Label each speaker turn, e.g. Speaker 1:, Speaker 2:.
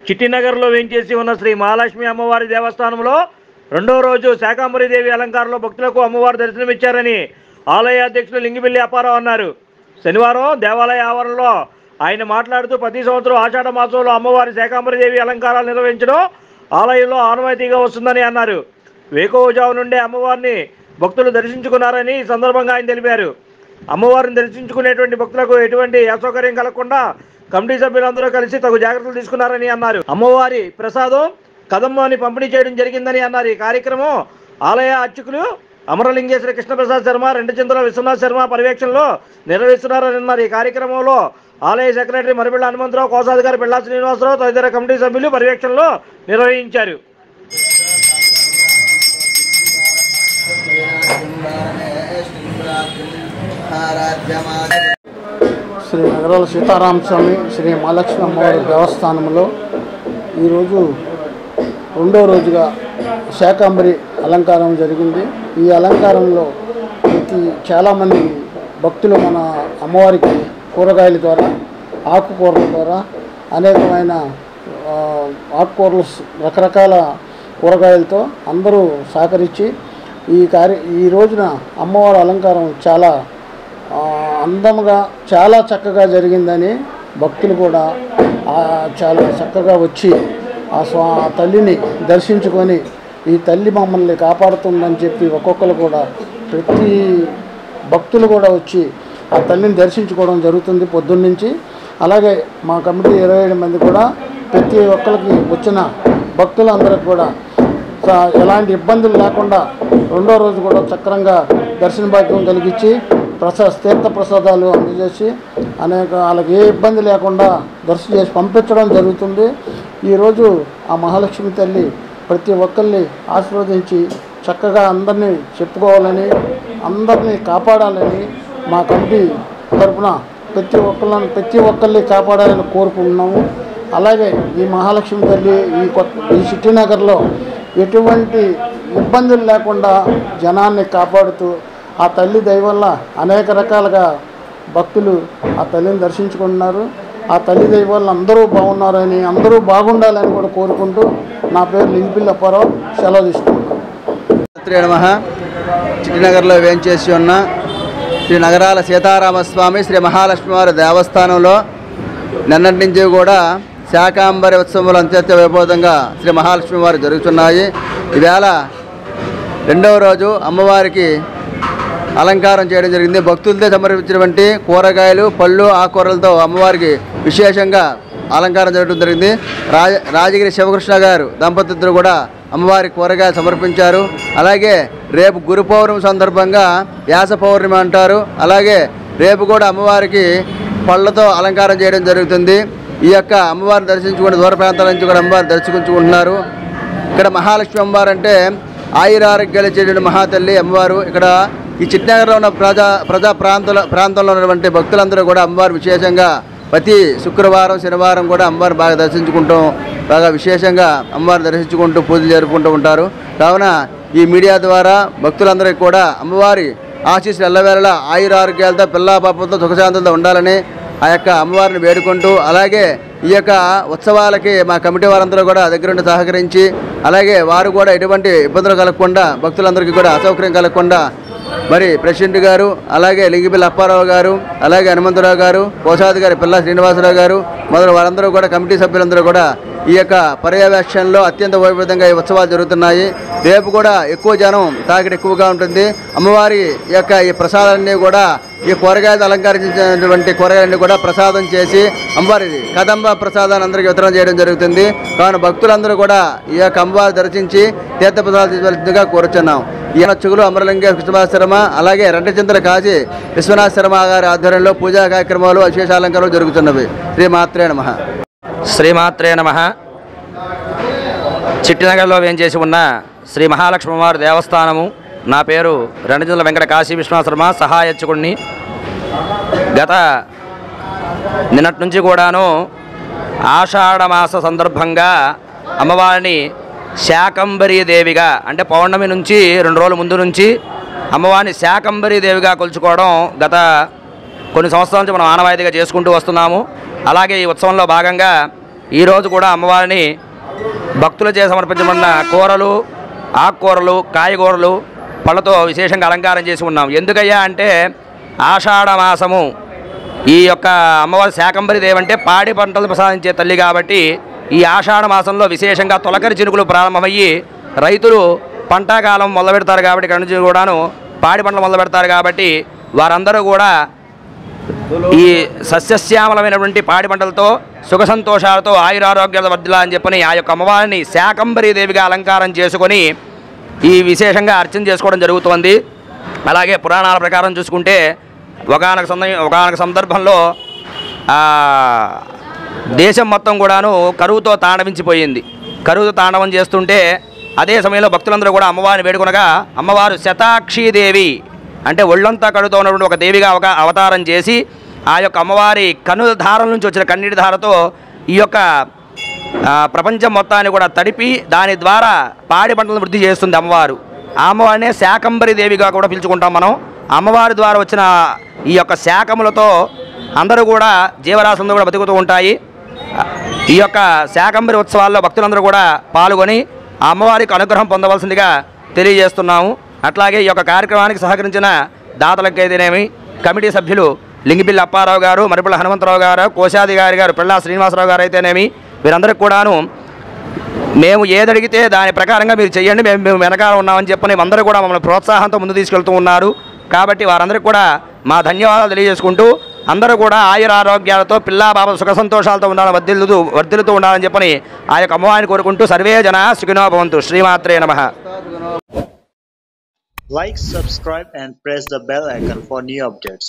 Speaker 1: చిట్టినగర్లో వేంచేసి ఉన్న శ్రీ మహాలక్ష్మి అమ్మవారి దేవస్థానంలో రెండో రోజు శాకంబరీదేవి అలంకారంలో భక్తులకు అమ్మవారు దర్శనమిచ్చారని ఆలయ అధ్యక్షులు లింగిబిల్లి అప్పారావు అన్నారు. శనివారం దేవాలయ ఆవరణలో ఆయన మాట్లాడుతూ ప్రతి సంవత్సరం ఆషాఢ మాసంలో అమ్మవారి శాకంబరీదేవి అలంకారాలు నిర్వహించడం ఆలయంలో ఆనవాయితీగా వస్తుందని అన్నారు. వేకువజాము నుండే అమ్మవారిని భక్తులు దర్శించుకున్నారని ఈ సందర్భంగా ఆయన తెలిపారు. అమ్మవారిని దర్శించుకునేటువంటి భక్తులకు ఎటువంటి అసౌకర్యం కలగకుండా కమిటీ సభ్యులందరూ కలిసి తగు జాగ్రత్తలు తీసుకున్నారని అన్నారు. అమ్మవారి ప్రసాదం కదంబాన్ని పంపిణీ చేయడం జరిగిందని అన్నారు. ఈ కార్యక్రమం ఆలయ అర్చకులు అమరలింగేశ్వర కృష్ణప్రసాద్ శర్మ, రెండుచింతల విశ్వనాథ్ శర్మ పర్యవేక్షణలో నిర్వహిస్తున్నారని అన్నారు. ఈ కార్యక్రమంలో ఆలయ సెక్రటరీ మరిబిళ్ళ హనుమంతరావు, కోశాధికారి బిళ్ళా శ్రీనివాసరావు తదితర కమిటీ సభ్యులు పర్యవేక్షణలో నిర్వహించారు.
Speaker 2: శ్రీ నగరాల సీతారామస్వామి శ్రీ మహాలక్ష్మి అమ్మవారి దేవస్థానంలో ఈరోజు రెండో రోజుగా శాకంబరి అలంకారం జరిగింది. ఈ అలంకారంలో చాలామంది భక్తులు మన అమ్మవారికి కూరగాయల ద్వారా, ఆకుకూరల ద్వారా అనేకమైన ఆకుకూరలు, రకరకాల కూరగాయలతో అందరూ సహకరించి ఈ రోజున అమ్మవారి అలంకారం చాలా అందంగా చాలా చక్కగా జరిగిందని భక్తులు కూడా చాలా చక్కగా వచ్చి ఆ తల్లిని దర్శించుకొని ఈ తల్లి మమ్మల్ని కాపాడుతుందని చెప్పి ఒక్కొక్కరు కూడా ప్రతి భక్తులు కూడా వచ్చి ఆ తల్లిని దర్శించుకోవడం జరుగుతుంది పొద్దున్నుంచి. అలాగే మా కమిటీ 27 మంది కూడా ప్రతి ఒక్కరికి వచ్చిన భక్తులందరికీ కూడా ఎలాంటి ఇబ్బందులు లేకుండా రెండో రోజు కూడా చక్రంగా దర్శన భాగ్యం కలిగించి తీర్థ ప్రసాదాలు అందజేసి వాళ్ళకి ఏ ఇబ్బంది లేకుండా దర్శనం చేసి పంపించడం జరుగుతుంది. ఈరోజు ఆ మహాలక్ష్మి తల్లి ప్రతి ఒక్కరిని ఆశీర్వదించి చక్కగా అందరినీ చెప్పుకోవాలని, అందరినీ కాపాడాలని మా కమిటీ తరఫున ప్రతి ఒక్కరిని కాపాడాలని కోరుకుంటున్నాము. అలాగే ఈ మహాలక్ష్మి తల్లి ఈ చిట్టినగర్లో ఎటువంటి ఇబ్బందులు లేకుండా జనాన్ని కాపాడుతూ ఆ తల్లి దయ వల్ల అనేక రకాలుగా భక్తులు ఆ తల్లిని దర్శించుకుంటున్నారు. ఆ తల్లి దయ వల్ల అందరూ బాగున్నారని, అందరూ బాగుండాలని కూడా కోరుకుంటూ నా పేరు లింగిబిల్లి అప్పారావు, సెలవు తీసుకుంటాను.
Speaker 3: చిట్టినగర్లో వేంచేసి ఉన్న శ్రీ నగరాల సీతారామస్వామి శ్రీ మహాలక్ష్మి వారి దేవస్థానంలో నిన్నటి నుంచి కూడా శాకంబరి ఉత్సవాలు అత్యంత వైభవంగా శ్రీ మహాలక్ష్మి వారు జరుగుతున్నాయి. ఈవేళ రెండవ రోజు అమ్మవారికి అలంకారం చేయడం జరిగింది. భక్తులతో సమర్పించినటువంటి కూరగాయలు, పళ్ళు, ఆకుకూరలతో అమ్మవారికి విశేషంగా అలంకారం జరగడం జరిగింది. రాజగిరి శివకృష్ణ గారు దంపతులు కూడా అమ్మవారికి కూరగాయలు సమర్పించారు. అలాగే రేపు గురు పౌర్ణమి సందర్భంగా వ్యాస పౌర్ణమి అంటారు. అలాగే రేపు కూడా అమ్మవారికి పళ్ళతో అలంకారం చేయడం జరుగుతుంది. ఈ యొక్క అమ్మవారిని దర్శించుకుని దూర ప్రాంతాల నుంచి కూడా అమ్మవారిని దర్శించుకుంటున్నారు. ఇక్కడ మహాలక్ష్మి అమ్మవారు అంటే ఆయురారోగ్యాలు ఇచ్చేటువంటి మహాతల్లి అమ్మవారు. ఇక్కడ ఈ చిట్టినగర్లో ఉన్న ప్రజా ప్రాంతంలో ఉన్నటువంటి భక్తులందరూ కూడా అమ్మవారు విశేషంగా ప్రతి శుక్రవారం, శనివారం కూడా అమ్మవారిని బాగా దర్శించుకుంటూ బాగా విశేషంగా అమ్మవారిని దర్శించుకుంటూ పూజలు జరుపుకుంటూ ఉంటారు. కావున ఈ మీడియా ద్వారా భక్తులందరికీ కూడా అమ్మవారి ఆశీస్సులు ఎల్లవేళలా ఆయురారోగ్యాలతో, పిల్లా పాపంతో, సుఖశాంతులతో ఉండాలని ఆ యొక్క అమ్మవారిని వేడుకుంటూ, అలాగే ఈ యొక్క ఉత్సవాలకి మా కమిటీ వారందరూ కూడా దగ్గరుండి సహకరించి, అలాగే వారు కూడా ఎటువంటి ఇబ్బందులు కలగకుండా, భక్తులందరికీ కూడా అసౌకర్యం కలగకుండా మరి ప్రెసిడెంట్ గారు, అలాగే లింగిబిల్లి అప్పారావు గారు, అలాగే హనుమంతరావు గారు, కోశాధికారి పిల్లా శ్రీనివాసరావు గారు మొదలు వారందరూ కూడా కమిటీ సభ్యులందరూ కూడా ఈ యొక్క పర్యవేక్షణలో అత్యంత వైభవంగా ఈ ఉత్సవాలు జరుగుతున్నాయి. రేపు కూడా ఎక్కువ జనం తాకిడి ఎక్కువగా ఉంటుంది. అమ్మవారి యొక్క ఈ ప్రసాదాలన్నీ కూడా ఈ కూరగాయలు అలంకరించినటువంటి కూరగాయలన్నీ కూడా ప్రసాదం చేసి అమ్మవారి కదంబ ప్రసాదాన్ని అందరికీ వితరణ చేయడం జరుగుతుంది. కావున భక్తులందరూ కూడా ఈ యొక్క అమ్మవారి దర్శించి తీర్థ ప్రసాదాలు తీసుకోవాల్సిందిగా కోరుచున్నాం. ఈ అర్చకులు అమరలింగేశ్వర కృష్ణప్రసాద్ శర్మ, అలాగే రెండచింతల కాశీ విశ్వనాథ్ శర్మ గారి ఆధ్వర్యంలో పూజా కార్యక్రమాలు, విశేష అలంకారాలు జరుగుతున్నవి. శ్రీమాత్రే నమః.
Speaker 4: శ్రీమాత్రే నమః. చిట్టినగర్లో వేంచేసి ఉన్న శ్రీ మహాలక్ష్మి అమ్మవారి దేవస్థానము. నా పేరు రెండచింతల వెంకట కాశీ విశ్వనాథ్ శర్మ, సహాయర్చకుడిని. గత నిన్నటి నుంచి కూడాను ఆషాఢ మాస సందర్భంగా అమ్మవారిని శాకంబరీ దేవిగా, అంటే పౌర్ణమి నుంచి 2 రోజుల ముందు నుంచి అమ్మవారిని శాకంబరీ దేవిగా కొలుచుకోవడం గత కొన్ని సంవత్సరాల నుంచి మనం ఆనవాయితీగా చేసుకుంటూ వస్తున్నాము. అలాగే ఈ ఉత్సవంలో భాగంగా ఈరోజు కూడా అమ్మవారిని భక్తులచే సమర్పించబడిన కూరలు, ఆకుకూరలు, కాయగూరలు, పళ్ళతో విశేషంగా అలంకారం చేసి ఉన్నాం. ఎందుకయ్యా అంటే ఆషాఢ మాసము, ఈ యొక్క అమ్మవారి శాకంబరి దేవి అంటే పాడి పంటలు ప్రసాదించే తల్లి కాబట్టి ఈ ఆషాఢ మాసంలో విశేషంగా తొలకరి చినుకులు ప్రారంభమయ్యి రైతులు పంటకాలం మొదలు పెడతారు కాబట్టి ఇక్కడ నుంచి కూడాను పాడి పంటలు మొదలు పెడతారు కాబట్టి వారందరూ కూడా ఈ సస్యశ్యామలమైనటువంటి పాడి పంటలతో సుఖ సంతోషాలతో ఆయురారోగ్యాలు వర్ధిల్లాలని చెప్పని ఆ యొక్క అమ్మవారిని శాకంబరీ దేవిగా అలంకారం చేసుకొని ఈ విశేషంగా అర్చన చేసుకోవడం జరుగుతోంది. అలాగే పురాణాల ప్రకారం చూసుకుంటే ఒకానొక సందర్భంలో దేశం మొత్తం కూడాను కరువుతో తాండవించిపోయింది. కరువుతో తాండవం చేస్తుంటే అదే సమయంలో భక్తులందరూ కూడా అమ్మవారిని వేడుకొనగా అమ్మవారు శతాక్షీదేవి అంటే ఒళ్ళంతా కడుతో ఉన్నటువంటి ఒక దేవిగా అవతారం చేసి ఆ యొక్క అమ్మవారి కన్నుల ధారల నుంచి వచ్చిన కన్నీటి ధారతో ఈ యొక్క ప్రపంచం మొత్తాన్ని కూడా తడిపి దాని ద్వారా పాడి పంటలను వృద్ధి చేస్తుంది అమ్మవారు. ఆ అమ్మవారినే శాకంబరి దేవిగా కూడా పిలుచుకుంటాం మనం. అమ్మవారి ద్వారా వచ్చిన ఈ యొక్క శాకములతో అందరూ కూడా జీవరాశులందరూ కూడా బతుకుతూ ఉంటాయి. ఈ యొక్క శాకంబరి ఉత్సవాల్లో భక్తులందరూ కూడా పాల్గొని ఆ అమ్మవారికి అనుగ్రహం పొందవలసిందిగా తెలియజేస్తున్నాము. అట్లాగే ఈ యొక్క కార్యక్రమానికి సహకరించిన దాతలకైతేనేమి, కమిటీ సభ్యులు లింగిపిల్లి అప్పారావు గారు, మరిపుల్ల హనుమంతరావు గారు, కోశాధికారి గారు పిల్లా శ్రీనివాసరావు గారు అయితేనేమి, వీరందరికీ కూడాను మేము ఏదడిగితే దాని ప్రకారంగా మీరు చెయ్యండి, మేము వెనకాల ఉన్నామని చెప్పని అందరూ కూడా మమ్మల్ని ప్రోత్సాహంతో ముందు తీసుకెళ్తూ ఉన్నారు. కాబట్టి వారందరికీ కూడా మా ధన్యవాదాలు తెలియజేసుకుంటూ అందరూ కూడా ఆయురారోగ్యాలతో పిల్లా బాబా సుఖ సంతోషాలతో ఉండాలని వర్ధిల్లుతూ ఉండాలని చెప్పని ఆ యొక్క అమ్మవారిని కోరుకుంటూ సర్వే జన సుఖినో భవంతు. శ్రీమాత్రే నమః.
Speaker 5: Like, subscribe and press the bell icon for new updates.